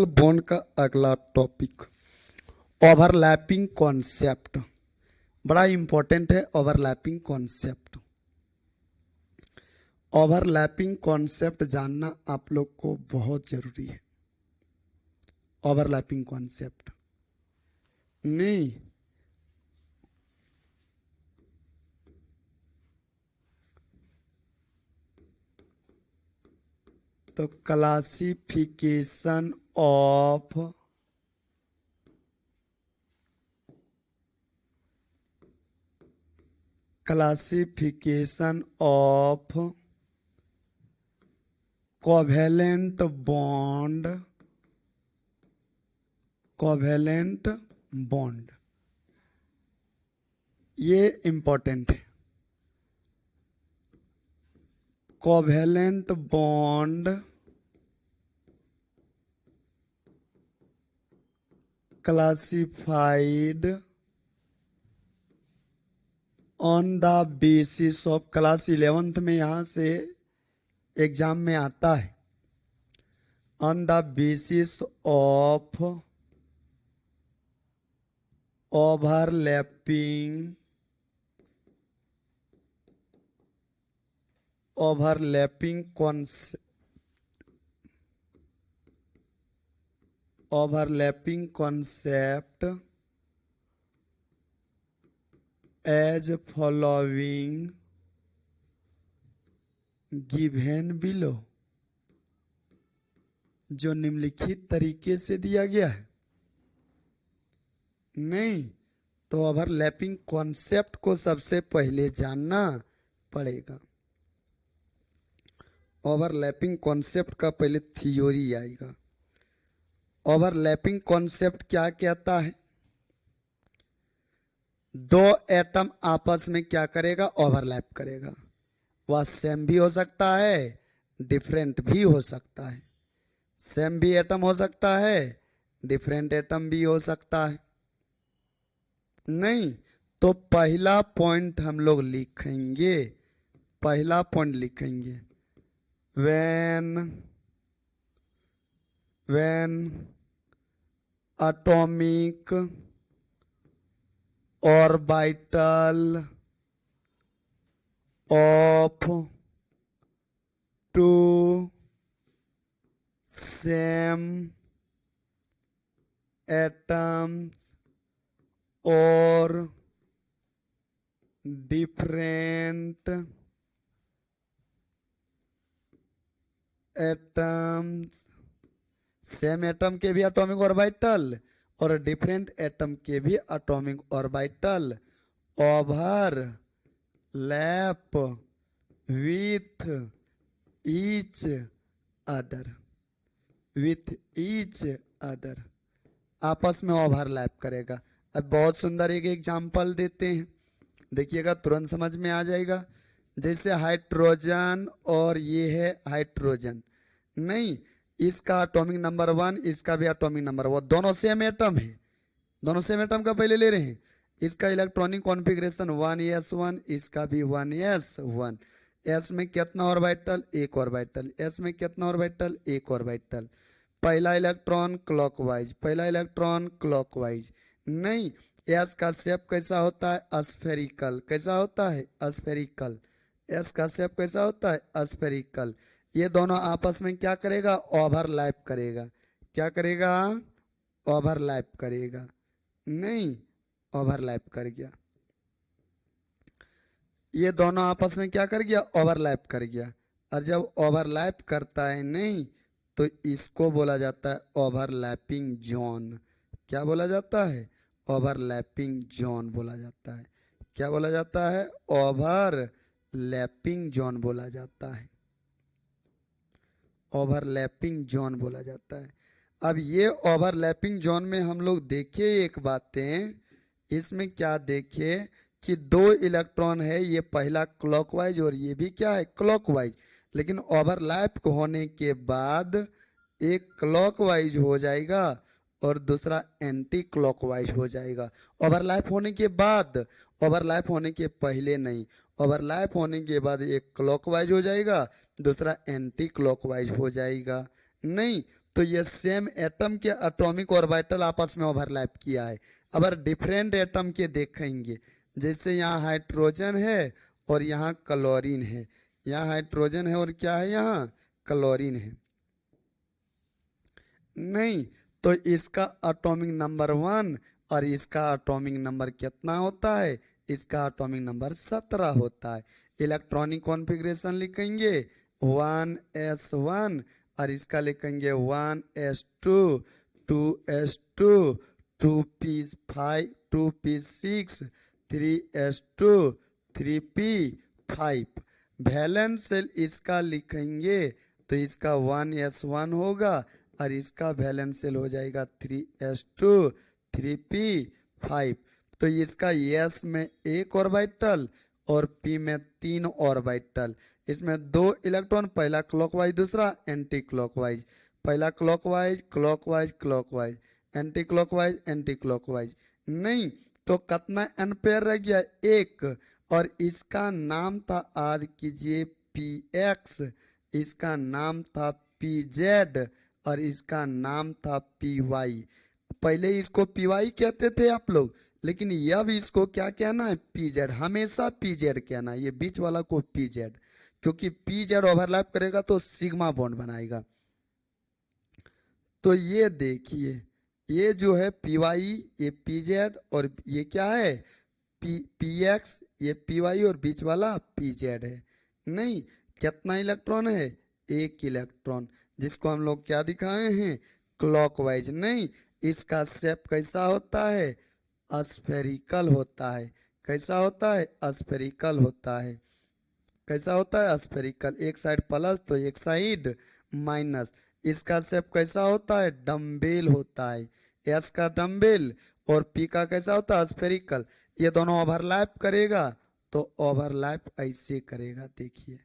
Bond का अगला topic overlapping concept. बड़ा इंपॉर्टेंट है ओवरलैपिंग कॉन्सेप्ट। ओवरलैपिंग कॉन्सेप्ट जानना आप लोग को बहुत जरूरी है। ओवरलैपिंग कॉन्सेप्ट नहीं तो क्लासिफिकेशन ऑफ कोवेलेंट बॉन्ड ये इंपॉर्टेंट है। Covalent bond classified on the basis of, class 11th में यहां से एग्जाम में आता है, on the basis of overlapping concept as following given below, जो निम्नलिखित तरीके से दिया गया है। नहीं तो ओवरलैपिंग कॉन्सेप्ट को सबसे पहले जानना पड़ेगा। ओवरलैपिंग कॉन्सेप्ट का पहले थ्योरी आएगा। ओवरलैपिंग कॉन्सेप्ट क्या कहता है? दो एटम आपस में क्या करेगा? ओवरलैप करेगा। वह सेम भी हो सकता है, डिफरेंट भी हो सकता है। सेम भी एटम हो सकता है, डिफरेंट एटम भी हो सकता है। नहीं तो पहला पॉइंट हम लोग लिखेंगे, when atomic orbital of two same atoms or different atoms, same atom के भी एटॉमिक ऑर्बिटल और डिफरेंट एटम के भी atomic orbital overlap with each other, आपस में ओवरलैप करेगा। अब बहुत सुंदर एक एग्जांपल देते हैं, देखिएगा तुरंत समझ में आ जाएगा। जैसे हाइड्रोजन और ये है हाइड्रोजन, नहीं इसका एटॉमिक नंबर 1, इसका भी एटॉमिक नंबर 1, दोनों सेम एटम है, दोनों सेम एटम का पहले ले रहे हैं। इसका इलेक्ट्रॉनिक कॉन्फ़िगरेशन 1s1, इसका भी 1s1। s में कितना ऑर्बिटल? एक ऑर्बिटल। s में कितना ऑर्बिटल? एक ऑर्बिटल। पहला इलेक्ट्रॉन क्लॉकवाइज। नहीं s का शेप कैसा होता है? स्फेरिकल। कैसा होता है? स्फेरिकल। s का शेप कैसा होता है? स्फेरिकल। ये दोनों आपस में क्या करेगा? ओवरलैप करेगा। क्या करेगा? ओवरलैप करेगा। नहीं ओवरलैप कर गया, ये दोनों आपस में क्या कर गया? ओवरलैप कर गया। और जब ओवरलैप करता है नहीं तो इसको बोला जाता है ओवरलैपिंग जोन। क्या बोला जाता है? ओवरलैपिंग जोन बोला जाता है। क्या बोला जाता है? ओवरलैपिंग जोन बोला जाता है। ओवरलैपिंग जोन बोला जाता है। अब ये ओवरलैपिंग जोन में हम लोग देखे एक बातें, इसमें क्या देखे कि दो इलेक्ट्रॉन है, ये पहला क्लॉकवाइज और ये भी क्या है? क्लॉकवाइज। लेकिन ओवरलैप होने के बाद एक क्लॉकवाइज हो जाएगा और दूसरा एंटी क्लॉकवाइज हो जाएगा। ओवरलैप होने के बाद, ओवरलैप होने के पहले नहीं, ओवरलैप होने के बाद एक क्लॉकवाइज हो जाएगा, दूसरा एंटी क्लॉकवाइज हो जाएगा। नहीं तो ये सेम एटम के एटॉमिक ऑर्बिटल आपस में ओवरलैप किया है। अगर डिफरेंट एटम के देखेंगे, जैसे यहाँ हाइड्रोजन है और यहाँ क्लोरीन है, यहाँ हाइड्रोजन है और क्या है, यहाँ क्लोरीन है, नहीं, तो इसका एटॉमिक नंबर 1 और इसका एटॉमिक नंबर कितना होता है, इसका एटॉमिक नंबर 17 होता है। इलेक्ट्रॉनिक कॉन्फ़िगरेशन लिखेंगे 1s1 और इसका लिखेंगे 1s2, 2s2, 2p5, 2p6, 3s2, 3p5। Valence shell इसका लिखेंगे तो इसका 1s1 होगा और इसका वैलेंस सेल हो जाएगा 3s2, 3p5। तो इसका s में एक ऑर्बिटल और p में 3 ऑर्बिटल, इसमें 2 इलेक्ट्रॉन, पहला क्लॉकवाइज दूसरा एंटी क्लॉकवाइज, पहला clockwise clockwise clockwise, anti clockwise anti clockwise, नहीं, तो कितना एम्पेयर रह गया, एक, और इसका नाम था, याद कीजिए, px, इसका नाम था pz और इसका नाम था py। पहले इसको py कहते थे आप लोग, लेकिन अब इसको क्या कहना है, pz, हमेशा pz कहना है, ये बीच वाला को pz, क्योंकि pz ओवरलैप करेगा तो सिग्मा बॉन्ड बनाएगा। तो ये देखिए, ये जो है py, ये pz और ये क्या है px, ये py और बीच वाला pz है, नहीं, कितना इलेक्ट्रॉन है, एक इलेक्ट्रॉन, जिसको हम लोग क्या दिखाए हैं, क्लॉकवाइज, नहीं, इसका शेप कैसा होता है, स्फेरिकल होता है, कैसा होता है, स्फेरिकल होता है, कैसा होता है, स्फेरिकल, एक साइड प्लस तो एक साइड माइनस। इसका शेप कैसा होता है, डम्बेल होता है, एस का डम्बेल और पी का कैसा होता है, स्फेरिकल। ये दोनों ओवरलैप करेगा तो ओवरलैप ऐसे करेगा, देखिए,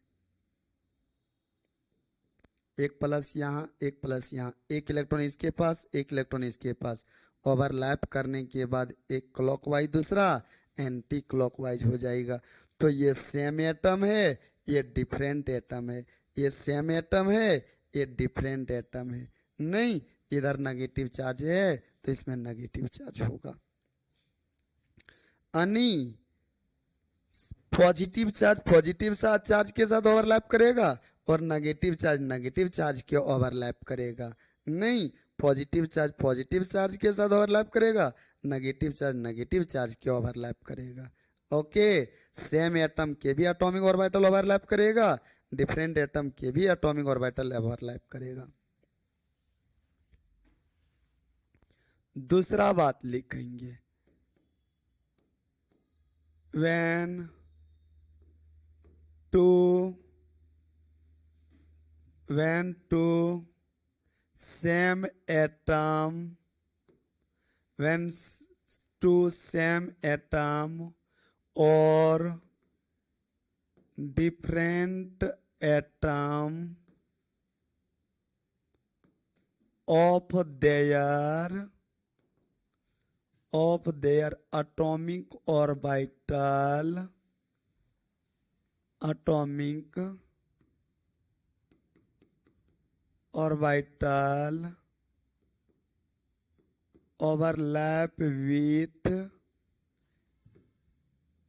एक प्लस यहाँ एक प्लस यहाँ, एक इलेक्ट्रॉन इसके पास एक इलेक्ट्रॉन इसके पास, ओवरलैप करने के बाद एक क्लॉकवाइज दूसरा एंटी क्लॉकवाइज हो जाएगा। तो ये सेम एटम है, ये डिफरेंट एटम है, ये सेम एटम है, ये डिफरेंट एटम है, नहीं, इधर नेगेटिव चार्ज है तो इसमें नेगेटिव चार्ज होगा। अनी पॉजिटिव चार्ज के साथ ओवरलैप करेगा और नेगेटिव चार्ज के ओवरलैप करेगा, नहीं, पॉजिटिव चार्ज के साथ ओवरलैप करेगा, नेगेटिव चार्ज के ओवरलैप करेगा। ओके, सेम एटम के भी एटॉमिक ऑर्बिटल ओवरलैप करेगा, डिफरेंट एटम के भी एटॉमिक ऑर्बिटल ओवरलैप करेगा। दूसरा बात लिखेंगे, when two same atom, when two same atom or different atom of their atomic orbital overlap with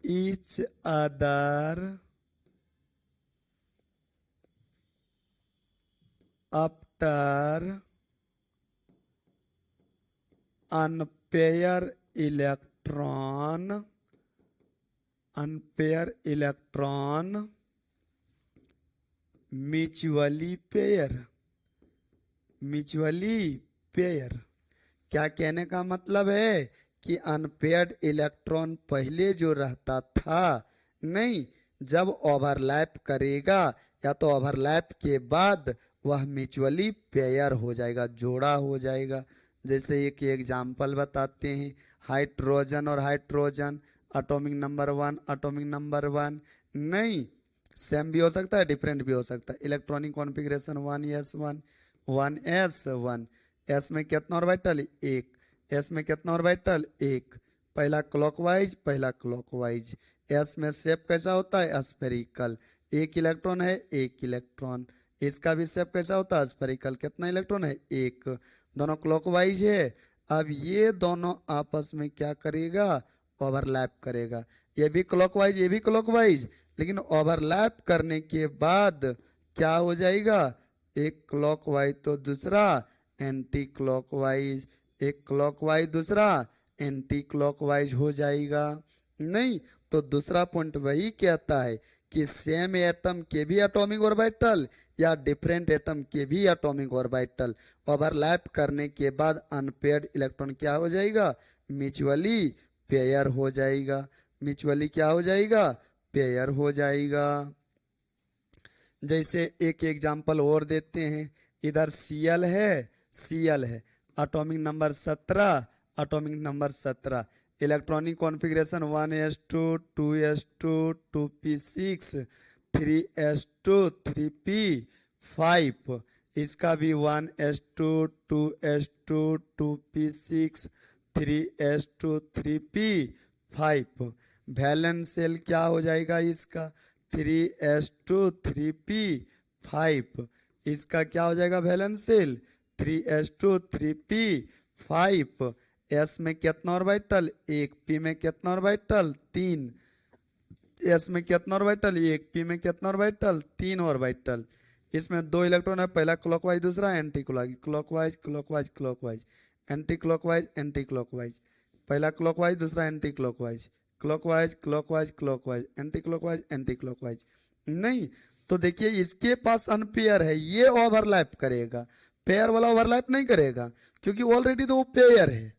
each other after unpaired electron mutually pair। क्या कहने का मतलब है कि अनपेयर्ड इलेक्ट्रॉन पहले जो रहता था, नहीं, जब ओवरलैप करेगा या तो ओवरलैप के बाद वह म्यूचुअली पेयर हो जाएगा, जोड़ा हो जाएगा। जैसे एक एग्जाम्पल बताते हैं, हाइड्रोजन और hydrogen, atomic number 1 atomic number 1, नहीं, सेम भी हो सकता है डिफरेंट भी हो सकता है। Electronic configuration 1s1, 1s1, S में कितना ऑर्बिटल, एक, एस में कितना ऑर्बिटल, एक, पहला क्लॉकवाइज। एस में शेप कैसा होता है, स्फेरिकल, एक इलेक्ट्रॉन है एक इलेक्ट्रॉन, इसका भी शेप कैसा होता है, स्फेरिकल। कितना इलेक्ट्रॉन है, एक। दोनों क्लॉकवाइज है। अब ये दोनों आपस में क्या करेगा, ओवरलैप करेगा। ये भी क्लॉकवाइज, ये भी क्लॉकवाइज, लेकिन ओवरलैप करने के बाद क्या हो जाएगा, एक क्लॉकवाइज तो दूसरा एंटी क्लॉकवाइज, एक क्लॉकवाइज दूसरा एंटी क्लॉकवाइज हो जाएगा। नहीं तो दूसरा पॉइंट वही कहता है कि सेम एटम के भी एटॉमिक ऑर्बिटल या डिफरेंट एटम के भी एटॉमिक ऑर्बिटल ओवरलैप करने के बाद अनपेयर्ड इलेक्ट्रॉन क्या हो जाएगा, म्यूचुअली पेयर हो जाएगा। म्यूचुअली क्या हो जाएगा, पेयर हो जाएगा। जैसे एक एग्जांपल और देते हैं, इधर Cl है, Cl है, atomic number 17, atomic number 17, electronic configuration 1s2 2s2 2p6 3s2 3p5, इसका भी 1s2 2s2 2p6 3s2 3p5। Valence shell क्या हो जाएगा इसका, 3s2 3p5, इसका क्या हो जाएगा valence shell, 3s2 3p5। S में कितना ऑर्बिटल, एक, पी में कितना ऑर्बिटल, तीन, एस में कितना ऑर्बिटल एक, पी में कितना ऑर्बिटल, तीन ऑर्बिटल। इसमें दो इलेक्ट्रॉन है, पहला क्लॉकवाइज दूसरा anti clockwise, clockwise clockwise clockwise, anti clockwise anti clockwise, पहला क्लॉकवाइज दूसरा anti clockwise, clockwise clockwise clockwise, anti clockwise anti clockwise. नहीं तो देखिए इसके पास अनपेयर है, ये ओवरलैप करेगा, पेयर वाला ओवरलैप नहीं करेगा, क्योंकि ऑलरेडी तो वो पेयर है,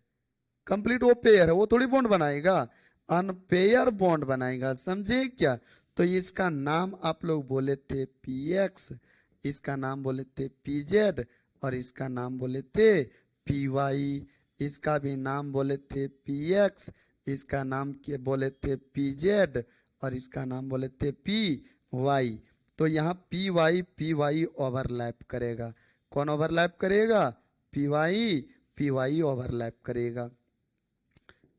कंप्लीट वो पेयर है, वो थोड़ी बॉन्ड बनाएगा, अनपेयर बॉन्ड बनाएगा। समझे क्या। तो इसका नाम आप लोग बोले थे px, इसका नाम बोले थे pz, और इसका नाम बोले थे py। इसका भी नाम बोले थे px, इसका नाम के बोले थे pz, और इसका नाम बोले थे py। तो यहाँ py ओवरलैप करेगा। कौन ओवरलैप करेगा, py ओवरलैप करेगा।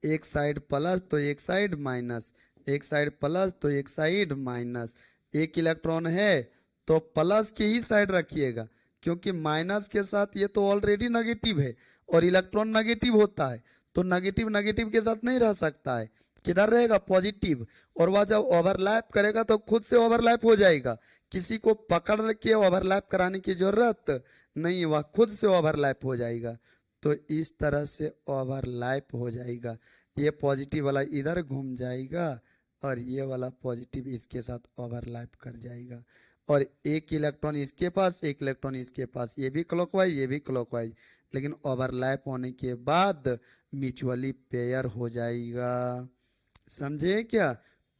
एक साइड प्लस तो एक साइड माइनस, एक साइड प्लस तो एक साइड माइनस। एक इलेक्ट्रॉन है तो प्लस की ही साइड रखिएगा, क्योंकि माइनस के साथ ये तो ऑलरेडी नेगेटिव है और इलेक्ट्रॉन नेगेटिव होता है, तो नेगेटिव नेगेटिव के साथ नहीं रह सकता है, किधर रहेगा, पॉजिटिव। और वह जब ओवरलैप करेगा तो खुद से ओवरलैप हो जाएगा, किसी को पकड़ के ओवरलैप कराने की जरूरत नहीं, वह खुद से ओवरलैप हो जाएगा। तो इस तरह से ओवरलैप हो जाएगा, ये पॉजिटिव वाला इधर घूम जाएगा और ये वाला पॉजिटिव इसके साथ ओवरलैप कर जाएगा, और एक इलेक्ट्रॉन इसके पास एक इलेक्ट्रॉन इसके पास, ये भी क्लॉकवाइज ये भी क्लॉकवाइज, लेकिन ओवरलैप होने के बाद म्यूचुअली पेयर हो जाएगा। समझे क्या।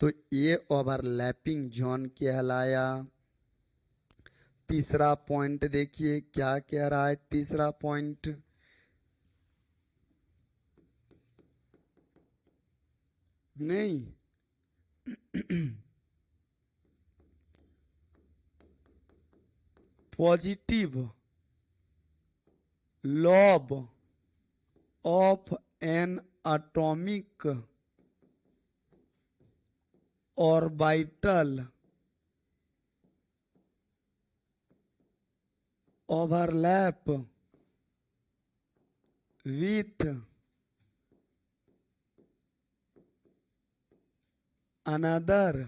तो ये ओवरलैपिंग जोन कहलाया। तीसरा पॉइंट देखिए क्या कह रहा है, तीसरा पॉइंट, नहीं positive lobe of N atomic orbital overlap with another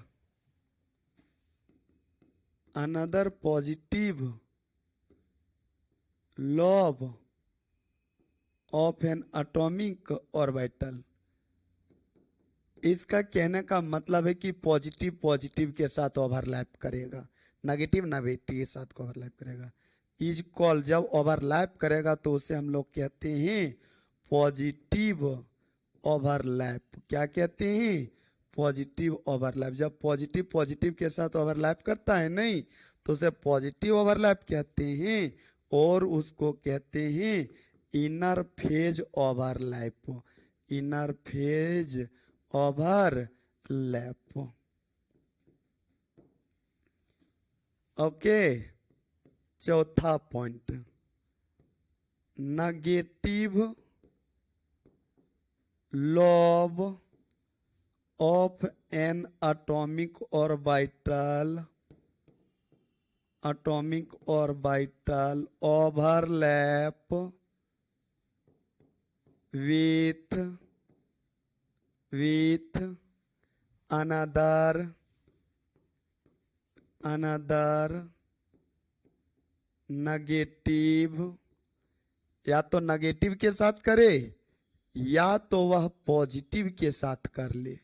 positive lobe of an atomic orbital। इसका कहने का मतलब है कि पॉजिटिव पॉजिटिव के साथ ओवरलैप करेगा, नेगेटिव नेगेटिव के साथ ओवरलैप करेगा। इज कॉल, जब ओवरलैप करेगा तो उसे हम लोग कहते हैं पॉजिटिव ओवरलैप। क्या कहते हैं, पॉजिटिव ओवरलैप। जब पॉजिटिव पॉजिटिव के साथ ओवरलैप करता है नहीं तो उसे पॉजिटिव ओवरलैप कहते हैं, और उसको कहते हैं inner phase overlap, inner phase overlap. Okay. चौथा point, negative lobe of an atomic orbital atomic orbital overlap with another negative, या तो नेगेटिव के साथ करे या तो वह पॉजिटिव के साथ कर ले।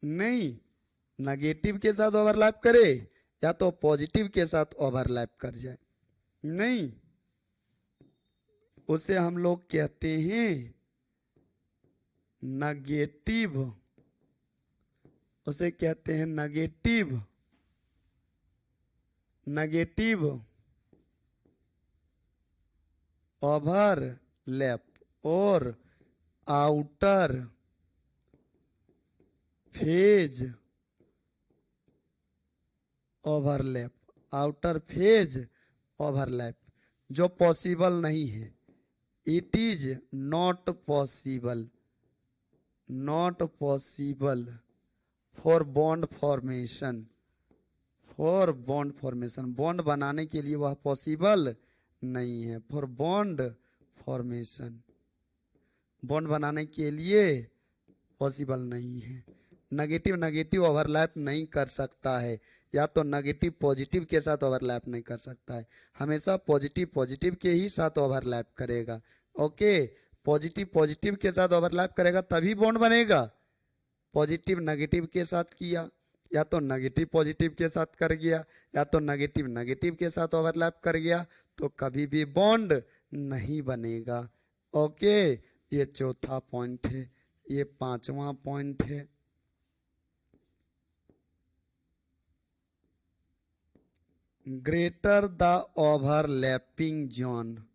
नहीं, नेगेटिव के साथ ओवरलैप करे या तो पॉजिटिव के साथ ओवरलैप कर जाए। नहीं, उसे हम लोग कहते हैं नेगेटिव, उसे कहते हैं नेगेटिव ओवरलैप और outer phase overlap, outer phase overlap जो पॉसिबल नहीं है। It is not possible for bond formation, bond बनाने के लिए वह पॉसिबल नहीं है। फॉर बॉन्ड फॉर्मेशन, बॉन्ड बनाने के लिए पॉसिबल नहीं है। नेगेटिव ओवरलैप नहीं कर सकता है, या तो नेगेटिव पॉजिटिव के साथ ओवरलैप नहीं कर सकता है, हमेशा पॉजिटिव के ही साथ ओवरलैप करेगा। ओके, पॉजिटिव के साथ ओवरलैप करेगा तभी बॉन्ड बनेगा। पॉजिटिव नेगेटिव के साथ किया, या तो नेगेटिव पॉजिटिव के साथ कर गया, या तो नेगेटिव के साथ ओवरलैप कर गया, तो कभी भी बॉन्ड नहीं बनेगा। ओके, ये चौथा पॉइंट है। ये पांचवा पॉइंट है। ग्रेटर द ओवरलैपिंग जोन,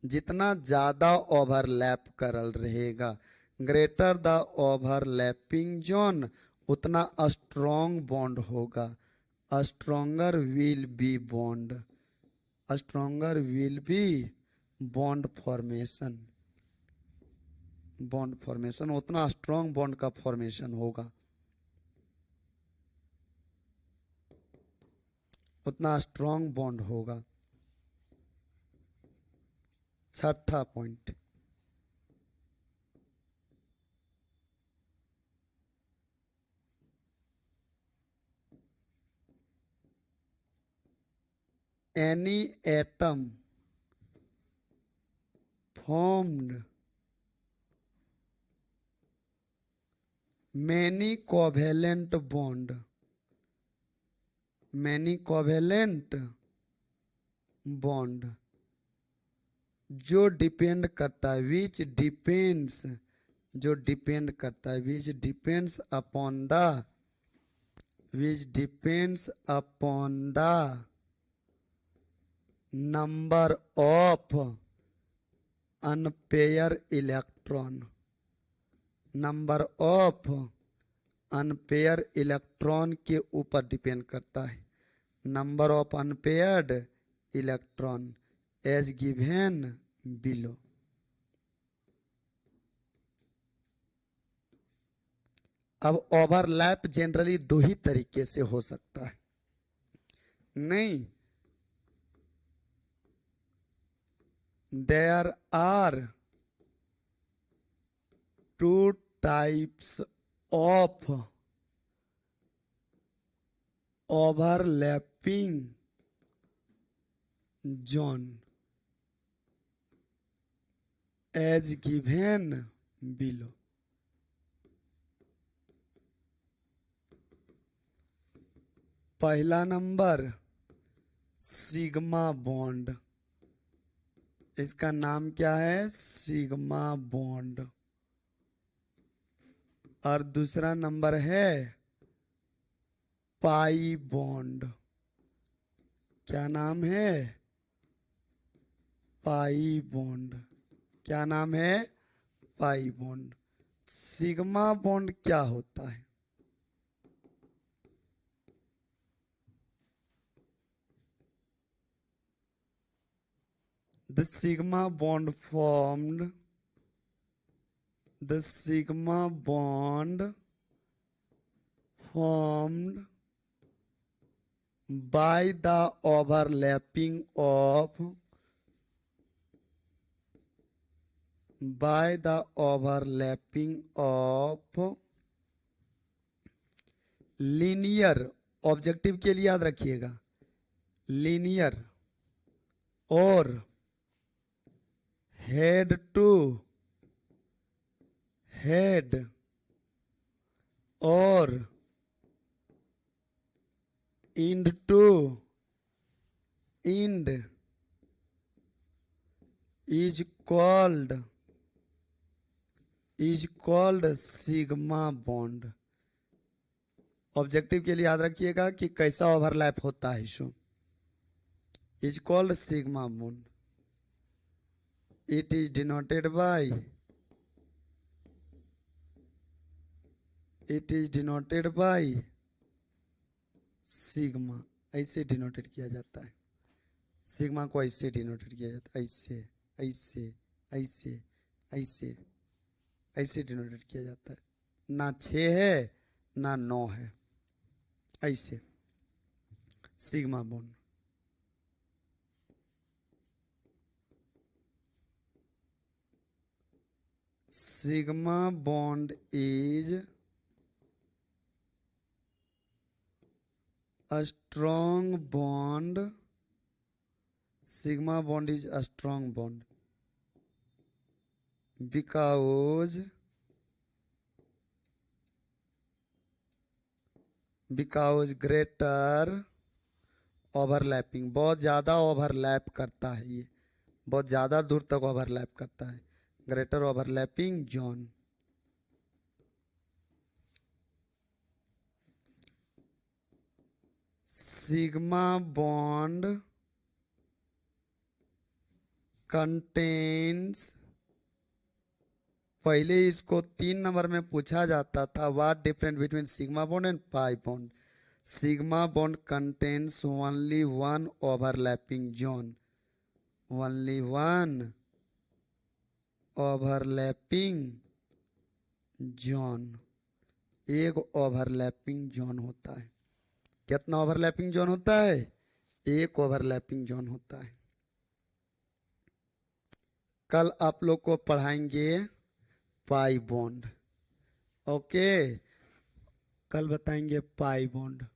जितना ज्यादा ओवरलैप करल रहेगा, ग्रेटर द ओवरलैपिंग जोन, उतना स्ट्रॉन्ग बॉन्ड होगा। Stronger will be bond formation, उतना स्ट्रॉन्ग बॉन्ड का फॉर्मेशन होगा, उतना स्ट्रॉन्ग बॉन्ड होगा। छठा point, any atom formed many covalent bond जो डिपेंड करता है, which depends upon the number of unpair electron के ऊपर डिपेंड करता है। Number of unpaired electron as given below. अब ओवरलैप जनरली दो ही तरीके से हो सकता है। नहीं, there are two types of overlapping zone as given below. पहला नंबर सिग्मा बॉन्ड, इसका नाम क्या है? Sigma bond. और दूसरा नंबर है पाई बॉन्ड। क्या नाम है? Pi bond. क्या नाम है? Pi bond. सिग्मा बॉन्ड क्या होता है? The sigma bond formed by the overlapping of linear, objective के लिए याद रखिएगा, लीनियर और हेड टू हेड और end to end is called sigma bond. Objective के लिए याद रखिएगा कि कैसा ओवरलैप होता है issue, is called sigma bond. It is denoted by sigma. ऐसे डिनोटेड किया जाता है, सिग्मा को ऐसे डिनोटेड किया जाता है, ऐसे ऐसे ऐसे ऐसे ऐसे डिनोटेड किया जाता है। ना 6 है ना 9 है, ऐसे sigma bond. Sigma bond is a strong bond. Sigma bond is a strong bond because greater overlapping, बहुत ज्यादा ओवरलैप करता है, ये बहुत ज्यादा दूर तक ओवरलैप करता है, greater overlapping zone. Sigma bond contains, पहले इसको 3 नंबर में पूछा जाता था, what difference between sigma bond and pi bond. Sigma bond contains only one overlapping zone, only one overlapping zone, एक ओवरलैपिंग जोन होता है। कितना ओवरलैपिंग जोन होता है? एक ओवरलैपिंग जोन होता है। कल आप लोग को पढ़ाएंगे पाई बॉन्ड, ओके, कल बताएंगे पाई बॉन्ड।